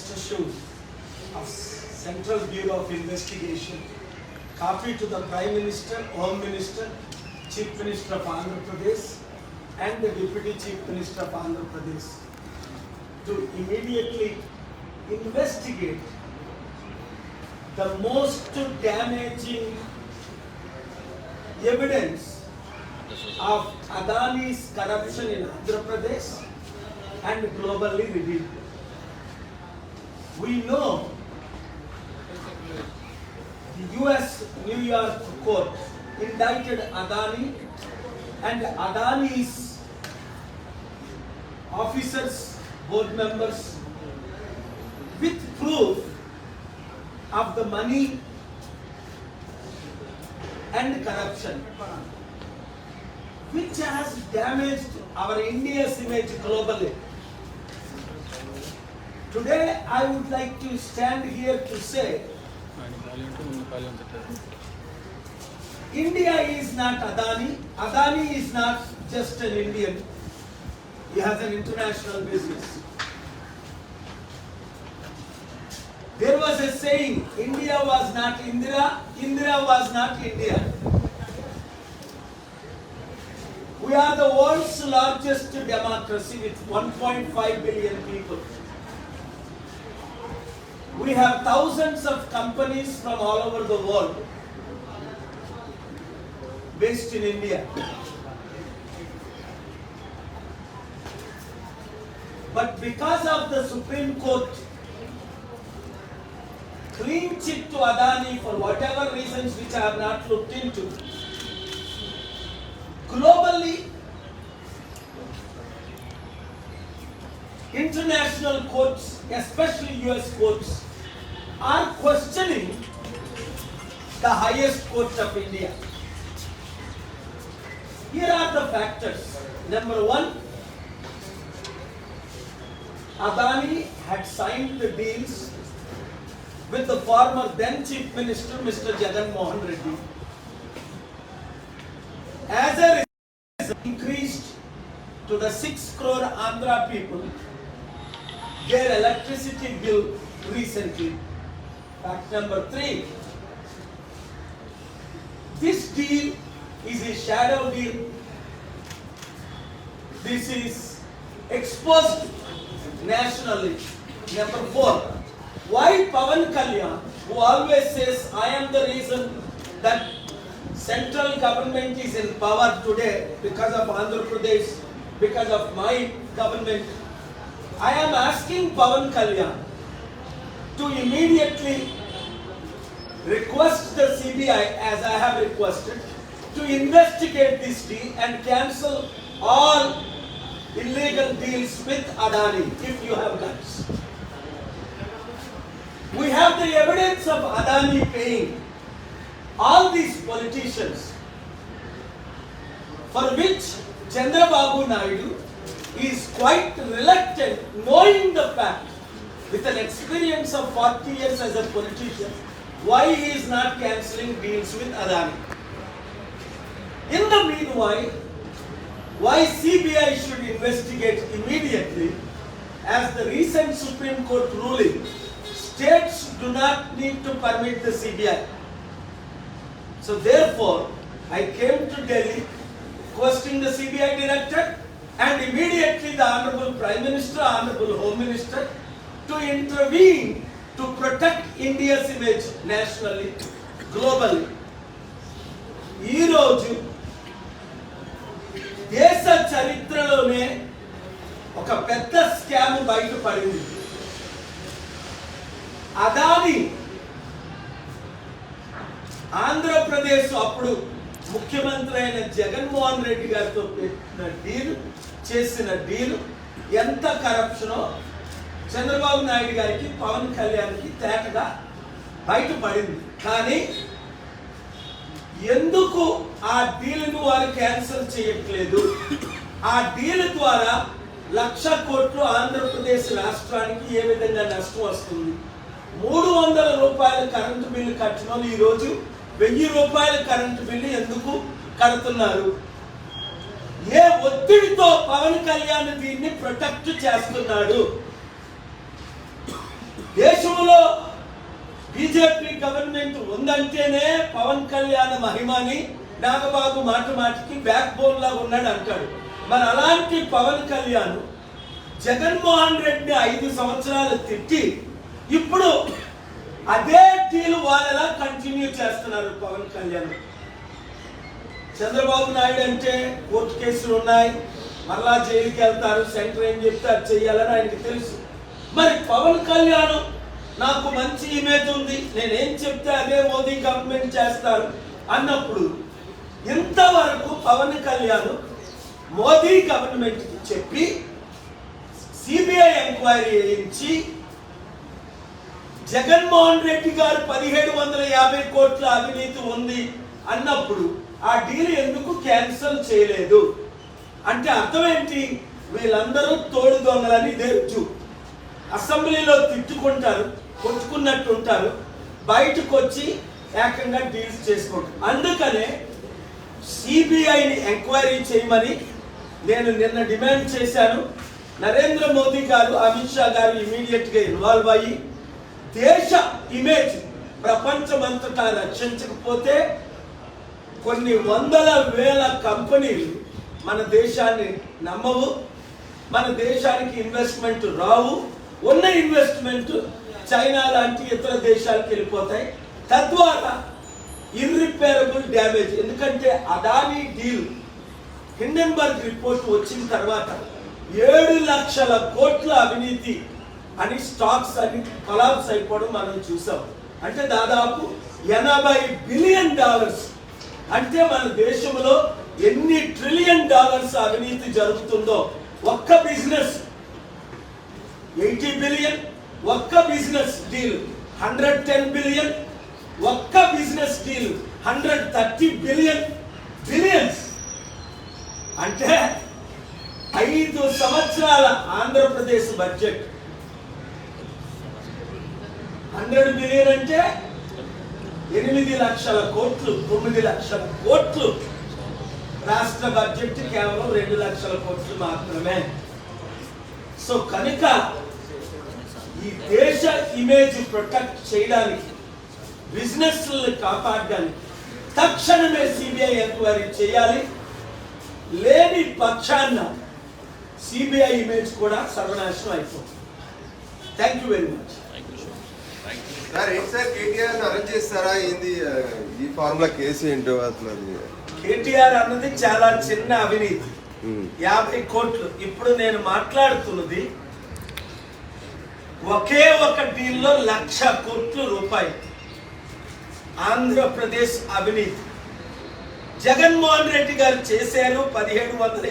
Institute of Central Bureau of Investigation, copy to the Prime Minister, Home Minister, Chief Minister of Andhra Pradesh and the Deputy Chief Minister of Andhra Pradesh to immediately investigate the most damaging evidence of Adani's corruption in Andhra Pradesh and globally revealed. We know the US New York court indicted Adani and Adani's officers, board members, with proof of the money and corruption, which has damaged our India's image globally. Today, I would like to stand here to say, India is not Adani. Adani is not just an Indian. He has an international business. There was a saying, India was not Indira, Indira was not India. We are the world's largest democracy with 1.5 billion people. We have thousands of companies from all over the world based in India. But because of the Supreme Court clean chit to Adani for whatever reasons which I have not looked into, globally, international courts, especially US courts, are questioning the highest court of India. Here are the factors. Number one, Adani had signed the deals with the former then Chief Minister, Mr. Jagan Mohan Reddy. As a result, increased to the 6 crore Andhra people their electricity bill recently. Fact number 3, this deal is a shadow deal. This is exposed nationally. Number 4, why Pawan Kalyan, who always says, I am the reason that central government is in power today because of Andhra Pradesh, because of my government, I am asking Pawan Kalyan to immediately request the CBI, as I have requested, to investigate this deal and cancel all illegal deals with Adani, if you have guts. We have the evidence of Adani paying all these politicians, for which Chandrababu Naidu is quite reluctant, knowing the fact, with an experience of 40 years as a politician, why he is not cancelling deals with Adani. In the meanwhile, why CBI should investigate immediately, as the recent Supreme Court ruling, states do not need to permit the CBI. So therefore, I came to Delhi, questioning the CBI director, and immediately the Honorable Prime Minister, Honorable Home Minister, to intervene to protect India's image nationally, globally. ఈ రోజు దేశ చరిత్రలోనే ఒక పెద్ద scam బయటపడింది. అదాని ఆంధ్రప్రదేశ్ అప్పుడు ముఖ్యమంత్రి అయిన జగన్మోహన్ రెడ్డి గారితో చేసిన డీల్ ఎంత కరప్షనో చంద్రబాబు నాయుడు గారికి, పవన్ కళ్యాణ్కి తేటగా బయటపడింది. కానీ ఎందుకు ఆ డీల్ను వారు క్యాన్సిల్ చేయట్లేదు? ఆ డీల్ ద్వారా 1,00,000 కోట్లు ఆంధ్రప్రదేశ్ రాష్ట్రానికి ఏ విధంగా నష్టం వస్తుంది? 300 రూపాయల కరెంటు బిల్లు కట్టిన వాళ్ళు ఈరోజు 1000 రూపాయల కరెంటు బిల్లు ఎందుకు కడుతున్నారు? ఏ ఒత్తిడితో పవన్ కళ్యాణ్ దీన్ని ప్రొటెక్ట్ చేస్తున్నాడు? దేశంలో బీజేపీ గవర్నమెంట్ ఉందంటేనే పవన్ కళ్యాణ్ మహిమని నాగబాబు మాటికి బ్యాక్ బోన్ లాగా ఉన్నాడు అంటాడు. మరి అలాంటి పవన్ కళ్యాణ్ జగన్మోహన్ రెడ్డిని 5 సంవత్సరాలు తిట్టి ఇప్పుడు అదే డీల్ వాళ్ళలా కంటిన్యూ చేస్తున్నారు పవన్ కళ్యాణ్. చంద్రబాబు నాయుడు అంటే కోర్టు కేసులు ఉన్నాయి, మళ్ళా జైలుకి వెళ్తారు, సెంటర్ ఏం చెప్తే అది చెయ్యాలని ఆయనకి తెలుసు. మరి పవన్ కళ్యాణ్ నాకు మంచి ఇమేజ్ ఉంది, నేనేం చెప్తే అదే మోదీ గవర్నమెంట్ చేస్తారు అన్నప్పుడు ఇంతవరకు పవన్ కళ్యాణ్ మోదీ గవర్నమెంట్కి చెప్పి సిబిఐ ఎంక్వైరీ చేయించి జగన్మోహన్ రెడ్డి గారు 1750 కోట్ల అవినీతి ఉంది అన్నప్పుడు ఆ డీల్ ఎందుకు క్యాన్సిల్ చేయలేదు అంటే అర్థం ఏంటి? వీళ్ళందరూ తోడు దొంగలని తెలుసు. అసెంబ్లీలో తిట్టుకుంటారు, కొట్టుకున్నట్టు ఉంటారు, బయటకు వచ్చి ఏకంగా డీల్స్ చేసుకుంటారు. అందుకనే సిబిఐని ఎంక్వైరీ చేయమని నేను నిన్న డిమాండ్ చేశాను. నరేంద్ర మోదీ గారు, అమిత్ షా గారు ఇమీడియట్ గా ఇన్వాల్వ్ అయ్యి దేశ ఇమేజ్ ప్రపంచమంతటా రక్షించకపోతే కొన్ని వందల వేల కంపెనీలు మన దేశాన్ని నమ్మవు, మన దేశానికి ఇన్వెస్ట్మెంట్ రావు, ఉన్న ఇన్వెస్ట్మెంట్ చైనా లాంటి ఇతర దేశాలకు వెళ్ళిపోతాయి. తద్వారా ఇర్రిపేరబుల్ డ్యామేజ్. ఎందుకంటే అదానీ డీల్ హిండెన్బర్గ్ రిపోర్ట్ వచ్చిన తర్వాత 7 లక్షల కోట్ల అవినీతి అని స్టాక్స్ అని కొలాప్స్ అయిపోవడం మనం చూసాం. అంటే దాదాపు $80 బిలియన్. అంటే మన దేశంలో ఎన్ని $1 ట్రిలియన్ అవినీతి జరుగుతుందో ఒక్క బిజినెస్ 80 బిలియన్, ఒక్క బిజినెస్ డీల్ 110 బిలియన్, ఒక్క బిజినెస్ డీల్ 130 బిలియన్. బిలియన్స్ అంటే 5 సంవత్సరాల ఆంధ్రప్రదేశ్ బడ్జెట్ 100 బిలియన్ అంటే 8 లక్షల కోట్లు, 9 లక్షల కోట్లు. రాష్ట్ర బడ్జెట్ కేవలం 2 లక్షల కోట్లు మాత్రమే. సో కనుక ఈ దేశ ఇమేజ్ ప్రొటెక్ట్ చేయడానికి, బిజినెస్ కాపాడడానికి తక్షణమే సిబిఐ ఎంక్వైరీ చేయాలి. లేని పక్షాన సిబిఐ ఇమేజ్ కూడా సర్వనాశనం అయిపోతుంది. Thank you very much. Sir ఏంటి సార్ కేటీఆర్ అరెస్ట్ చేస్తారా ఏంది ఈ ఫార్ములా కేసు ఏంటో అసలు? కేటీఆర్ అన్నది చాలా చిన్న అవినీతి, 50 కోట్లు. ఇప్పుడు నేను మాట్లాడుతున్నది ఒకే ఒక డీల్లో 1,00,000 కోట్ల రూపాయలు ఆంధ్రప్రదేశ్ అవినీతి. జగన్మోహన్ రెడ్డి గారు చేశారు 1750